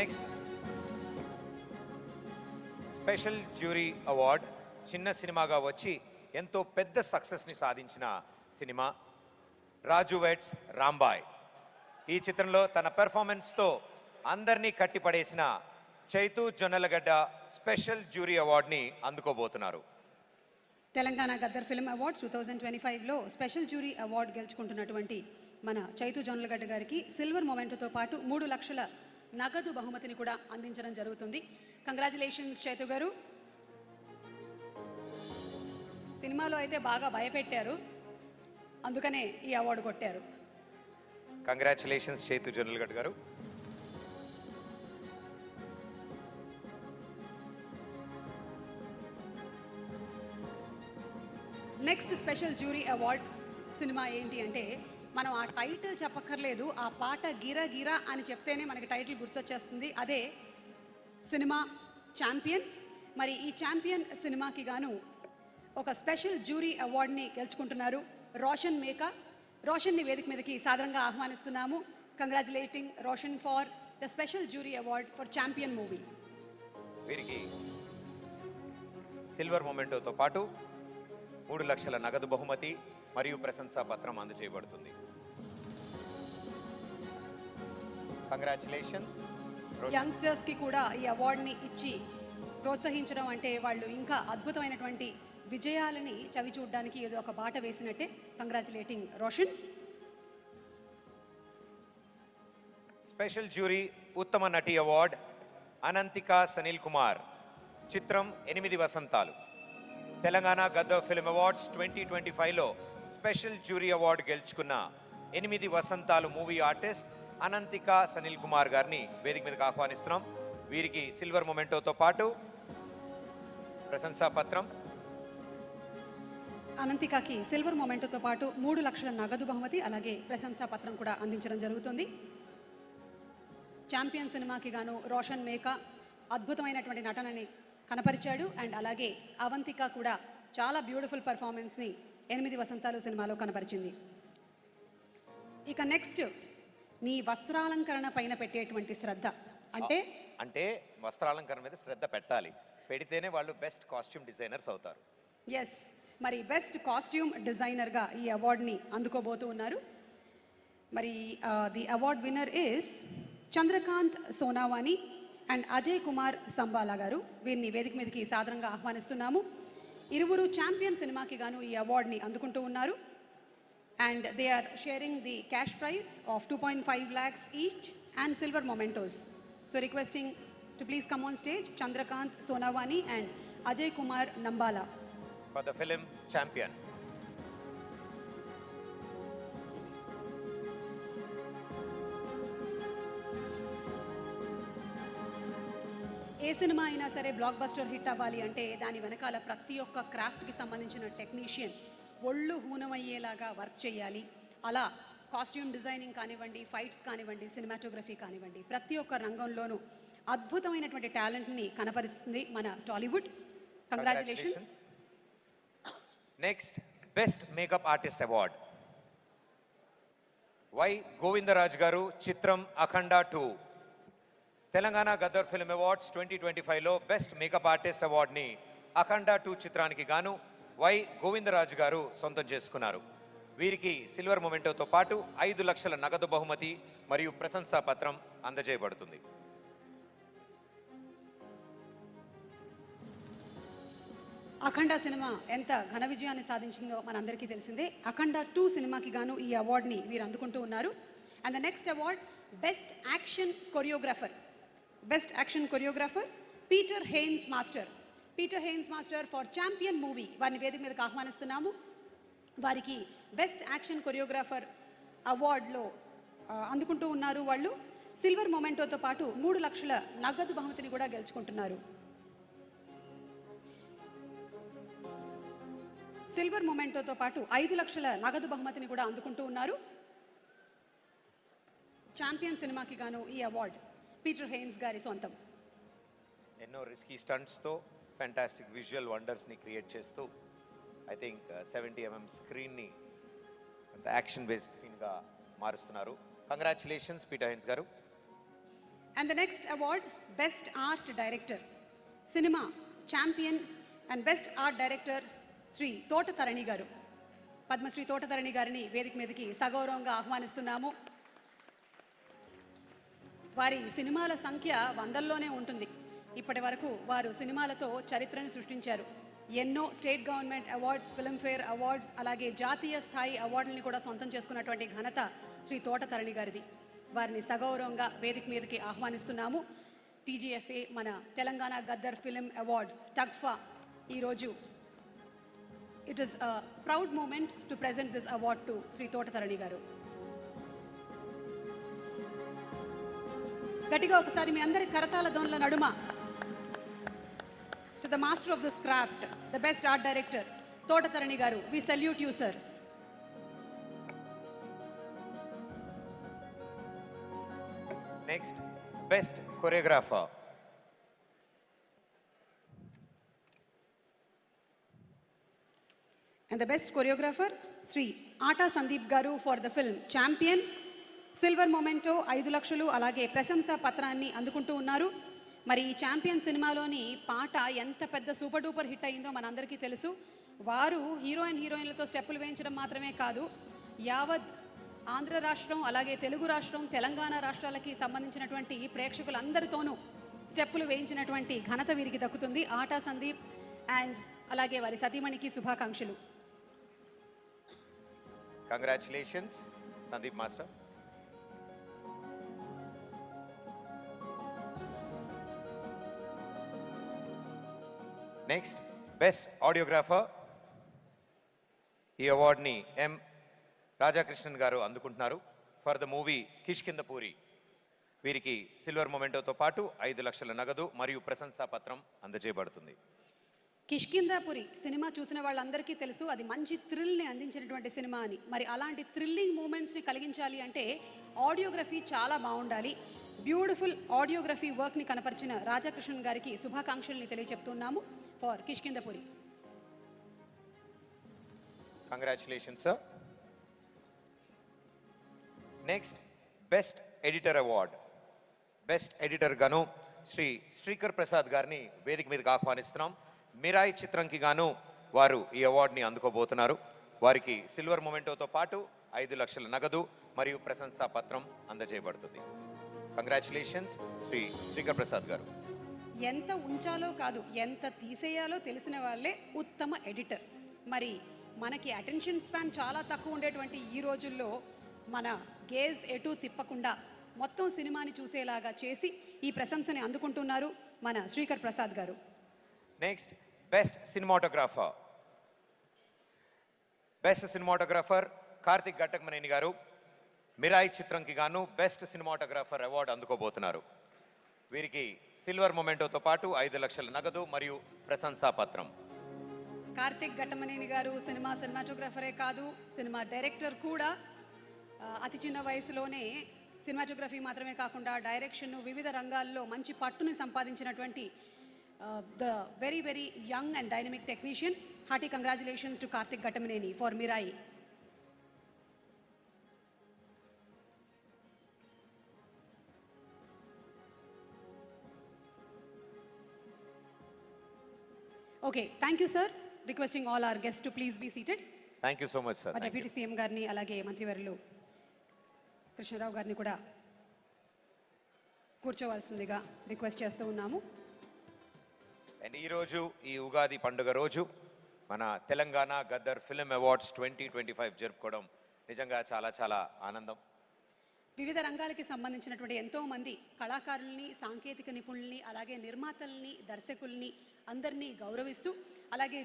Next special jury award. చిన్న సినిమాగా వచ్చి ఎంతో పెద్ద సక్సెస్ని సాధించిన సినిమా రాజు వెడ్స్ రాంబాయ్. ఈ చిత్రంలో తన పెర్ఫార్మెన్స్తో అందరినీ కట్టిపడేసిన చైతు జొన్నలగడ్డ స్పెషల్ జ్యూరీ అవార్డ్ని అందుకోబోతున్నారు. తెలంగాణ గద్దర్ ఫిల్మ్ అవార్డ్స్ 2025లో స్పెషల్ జ్యూరీ అవార్డు గెలుచుకుంటున్నటువంటి మన చైతు జొన్నలగడ్డ గారికి సిల్వర్ మొమెంటోతో పాటు 3 లక్షల నగదు బహుమతిని కూడా అందించడం జరుగుతుంది. కంగ్రాచులేషన్స్ చైతు గారు. సినిమాలో అయితే బాగా భయపెట్టారు, అందుకనే ఈ అవార్డు కొట్టారు. కంగ్రాచులేషన్స్ చైతు జొన్నలగడ్డ గారు. Next special jury award cinema ఏంటి అంటే, మనం ఆ టైటిల్ చెప్పక్కర్లేదు, ఆ పాట గిరా గిరా అని చెప్తేనే మనకి టైటిల్ గుర్తొచ్చేస్తుంది. అదే సినిమా ఛాంపియన్. మరి ఈ ఛాంపియన్ సినిమాకి గాను ఒక స్పెషల్ జ్యూరీ అవార్డ్ని గెలుచుకుంటున్నారు రోషన్ మేకా. రోషన్ని వేదిక మీదకి సాధారణంగా ఆహ్వానిస్తున్నాము. Congratulating Roshan for the special jury award for Champion movie. వీరికి సిల్వర్ మొమెంటోతో పాటు 3 లక్షల నగదు బహుమతి మరియు ప్రశంసా పత్రం అందజేయబడుతుంది. కంగ్రాచులేషన్స్. యంగ్స్టర్స్కి కూడా ఈ అవార్డుని ఇచ్చి ప్రోత్సహించడం అంటే వాళ్ళు ఇంకా అద్భుతమైనటువంటి విజయాలని చవి చూడడానికి ఏదో ఒక బాట వేసినట్టే. కంగ్రాచులేటింగ్ రోషన్. స్పెషల్ జ్యూరీ ఉత్తమ నటి అవార్డ్ అనంతిక సనిల్ కుమార్. చిత్రం 8 వసంతాలు. తెలంగాణ గద్దర్ ఫిల్మ్ అవార్డ్స్ 2025లో స్పెషల్ జ్యూరీ అవార్డు గెలుచుకున్న 8 వసంతాలు మూవీ ఆర్టిస్ట్ అనంతిక సనిల్ కుమార్ గారిని వేదిక మీదకి ఆహ్వానిస్తున్నాం. వీరికి సిల్వర్ మొమెంటోతో పాటు ప్రశంసా పత్రం. అనంతికకి సిల్వర్ మొమెంటోతో పాటు 3 లక్షల నగదు బహుమతి అలాగే ప్రశంసా పత్రం కూడా అందించడం జరుగుతుంది. ఛాంపియన్ సినిమాకి గాను రోషన్ మేకా అద్భుతమైనటువంటి నటనని కనపరిచాడు. అండ్ అలాగే అవంతిక కూడా చాలా బ్యూటిఫుల్ పర్ఫార్మెన్స్ని 8 వసంతాలు సినిమాలో కనపరిచింది. ఇక నెక్స్ట్ నీ వస్త్రాలంకరణ పైన పెట్టేటువంటి శ్రద్ధ అంటే వస్త్రాలంకరణ మీద శ్రద్ధ పెట్టాలి, పెడితేనే వాళ్ళు బెస్ట్ కాస్ట్యూమ్ డిజైనర్స్ అవుతారు. ఎస్, మరి బెస్ట్ కాస్ట్యూమ్ డిజైనర్గా ఈ అవార్డుని అందుకోబోతూ ఉన్నారు. మరి the award winner is Chandrakant Sonawane and Ajay Kumar Sambala garu. వీరిని వేదిక మీదకి సాధారణంగా ఆహ్వానిస్తున్నాము. ఇరువురు ఛాంపియన్ సినిమాకి గాను ఈ అవార్డుని అందుకుంటూ ఉన్నారు. And they are sharing the cash prize of 2.5 lakhs each and silver mementos. So requesting to please come on stage Chandrakant Sonawane and Ajay Kumar Nambala for the film Champion. ఏ సినిమా అయినా సరే బ్లాక్ బస్టర్ హిట్ అవ్వాలి అంటే దాని వెనకాల ప్రతి ఒక్క క్రాఫ్ట్కి సంబంధించిన టెక్నీషియన్ ఒళ్ళు హూనమయ్యేలాగా వర్క్ చేయాలి. అలా కాస్ట్యూమ్ డిజైనింగ్ కానివ్వండి, ఫైట్స్ కానివ్వండి, సినిమాటోగ్రఫీ కానివ్వండి, ప్రతి ఒక్క రంగంలోనూ అద్భుతమైనటువంటి టాలెంట్ని కనపరుస్తుంది మన Tollywood. Congratulations. Next best makeup artist award Y Govindaraj garu. చిత్రం అఖండ 2. తెలంగాణ గద్దర్ ఫిల్మ్ అవార్డ్స్ 2025లో బెస్ట్ మేకప్ ఆర్టిస్ట్ అవార్డుని అఖండ 2 చిత్రానికి గాను వై గోవిందరాజు గారు సొంతం చేసుకున్నారు. వీరికి సిల్వర్ మొమెంటోతో పాటు 5 లక్షల నగదు బహుమతి మరియు ప్రశంసా పత్రం అందజేయబడుతుంది. అఖండ సినిమా ఎంత ఘన విజయాన్ని సాధించిందో మనందరికీ తెలిసిందే. అఖండ 2 సినిమాకి గాను ఈ అవార్డుని వీరు అందుకుంటూ ఉన్నారు. And the next award best action choreographer. Best action choreographer Peter Heins master. Peter Heins master for Champion movie వారిని వేదిక మీదకి ఆహ్వానిస్తున్నాము. వారికి బెస్ట్ యాక్షన్ కొరియోగ్రాఫర్ అవార్డులో అందుకుంటూ ఉన్నారు. వాళ్ళు సిల్వర్ మొమెంటోతో పాటు 3 లక్షల నగదు బహుమతిని కూడా గెలుచుకుంటున్నారు. సిల్వర్ మొమెంటోతో పాటు 5 లక్షల నగదు బహుమతిని కూడా అందుకుంటూ ఉన్నారు. ఛాంపియన్ సినిమాకి గాను ఈ అవార్డ్ పీటర్ హెయిన్స్ గారి సొంతం. ఎన్నో రిస్కీ స్టంట్స్తో ఫ్యాంటాస్టిక్ విజువల్ వండర్స్ని క్రియేట్ చేస్తూ ఐ థింక్ 70 mm స్క్రీన్ని అంత యాక్షన్ బేస్డ్ స్క్రీన్గా మారుస్తున్నారు. Congratulations Peter Hein garu. And the next award, Best Art Director, Cinema Champion and Best Art Director, Sri Tota Tarani Garu. Padmashri Thota Tharani గారిని వేదిక మీదకి సగౌరవంగా ఆహ్వానిస్తున్నాము. వారి సినిమాల సంఖ్య వందల్లోనే ఉంటుంది. ఇప్పటి వరకు వారు సినిమాలతో చరిత్రను సృష్టించారు. ఎన్నో state government awards, Filmfare awards, అలాగే జాతీయ స్థాయి అవార్డుల్ని కూడా సొంతం చేసుకున్నటువంటి ఘనత శ్రీ తోటధరణి గారిది. వారిని సగౌరవంగా వేదిక మీదకి ఆహ్వానిస్తున్నాము. టీజీఎఫ్ఏ, మన తెలంగాణ గద్దర్ ఫిలిం అవార్డ్స్, టగ్ఫా, ఈరోజు it is a proud moment to present this award to Sri Tota Tarani garu. గట్టిగా ఒకసారి మీ అందరి కరతాళ ధ్వనుల నడుమ to the master of this craft, the best art director, Tota Tarani garu, we salute you, sir. Next, best choreographer. And the best choreographer, Sri Ata Sandeep garu for the film Champion. Silver memento 5 లక్షలు అలాగే ప్రశంసా పత్రాన్ని అందుకుంటూ ఉన్నారు. మరి ఈ champion సినిమాలోని పాట ఎంత పెద్ద సూపర్ డూపర్ హిట్ అయిందో మనందరికీ తెలుసు. వారు హీరోయిన్లతో స్టెప్పులు వేయించడం మాత్రమే కాదు, యావత్ ఆంధ్ర రాష్ట్రం అలాగే తెలుగు రాష్ట్రం, తెలంగాణ రాష్ట్రాలకి సంబంధించినటువంటి ప్రేక్షకులందరితోనూ స్టెప్పులు వేయించినటువంటి ఘనత వీరికి దక్కుతుంది. ఆటా సందీప్ అండ్ అలాగే వారి సతీమణికి శుభాకాంక్షలు. Congratulations, Sandeep Master. Next, best audiographer. ఈ అవార్డ్ని ఎం రాజాకృష్ణన్ గారు అందుకుంటున్నారు ఫర్ ద మూవీ కిష్కిందపూరి. వీరికి సిల్వర్ మొమెంటోతో పాటు 5 లక్షల నగదు మరియు ప్రశంసా పత్రం అందజేయబడుతుంది. కిష్కిందాపురి సినిమా చూసిన వాళ్ళందరికీ తెలుసు, అది మంచి థ్రిల్ని అందించినటువంటి సినిమా అని. మరి అలాంటి థ్రిల్లింగ్ మూమెంట్స్ని కలిగించాలి అంటే ఆడియోగ్రఫీ చాలా బాగుండాలి. బ్యూటిఫుల్ ఆడియోగ్రఫీ వర్క్ని కనపరిచిన రాజాకృష్ణన్ గారికి శుభాకాంక్షల్ని తెలియజెప్తున్నాము for Kishkindhapuri. Congratulations sir. Next, best editor award. Best editor గాను శ్రీ శ్రీకర్ ప్రసాద్ గారిని వేదిక మీదకి ఆహ్వానిస్తున్నాం. మిరాయి చిత్రంకి గాను వారు ఈ అవార్డుని అందుకోబోతున్నారు. వారికి సిల్వర్ మొమెంటోతో పాటు 5 లక్షల నగదు మరియు ప్రశంసా పత్రం అందజేయబడుతుంది. కంగ్రాచులేషన్స్ శ్రీ శ్రీకర్ ప్రసాద్ గారు. ఎంత ఉంచాలో కాదు, ఎంత తీసేయాలో తెలిసిన వాళ్ళే ఉత్తమ ఎడిటర్. మరి మనకి అటెన్షన్ స్పాన్ చాలా తక్కువ ఉండేటువంటి ఈ రోజుల్లో మన గేజ్ ఎటు తిప్పకుండా మొత్తం సినిమాని చూసేలాగా చేసి ఈ ప్రశంసని అందుకుంటున్నారు మన శ్రీకర్ ప్రసాద్ గారు. Next, best cinematographer. Best cinematographer Karthik Ghattamaneni గారు మిరాయి చిత్రంకి గాను బెస్ట్ సినిమాటోగ్రాఫర్ అవార్డు అందుకోబోతున్నారు. వీరికి సిల్వర్ మొమెంటోతో పాటు 5 లక్షల నగదు మరియు ప్రశంసా పత్రం. కార్తిక్ ఘట్టమనేని గారు సినిమాటోగ్రాఫరే కాదు, సినిమా డైరెక్టర్ కూడా. అతి చిన్న వయసులోనే సినిమాటోగ్రఫీ మాత్రమే కాకుండా డైరెక్షన్, వివిధ రంగాల్లో మంచి పట్టుని సంపాదించినటువంటి the very young and dynamic technician. Hearty congratulations to Karthik Ghatamaneni for Mirai. Okay, thank you sir. Requesting all our guests to please be seated. Thank you so much sir. Deputy CM గారిని అలాగే మంత్రివర్యులు కృష్ణరావు గారిని కూడా కూర్చోవాల్సిందిగా request చేస్తూ ఉన్నాము. And ఈరోజు ఈ ఉగాది పండుగ రోజు మన తెలంగాణ గద్దర్ ఫిల్మ్ అవార్డ్స్ 2025 జరుపుకోవడం నిజంగా చాలా చాలా ఆనందం. వివిధ రంగాలకి సంబంధించినటువంటి ఎంతో మంది కళాకారుల్ని, సాంకేతిక నిపుణుల్ని, అలాగే నిర్మాతల్ని, దర్శకుల్ని అందరినీ గౌరవిస్తూ అలాగే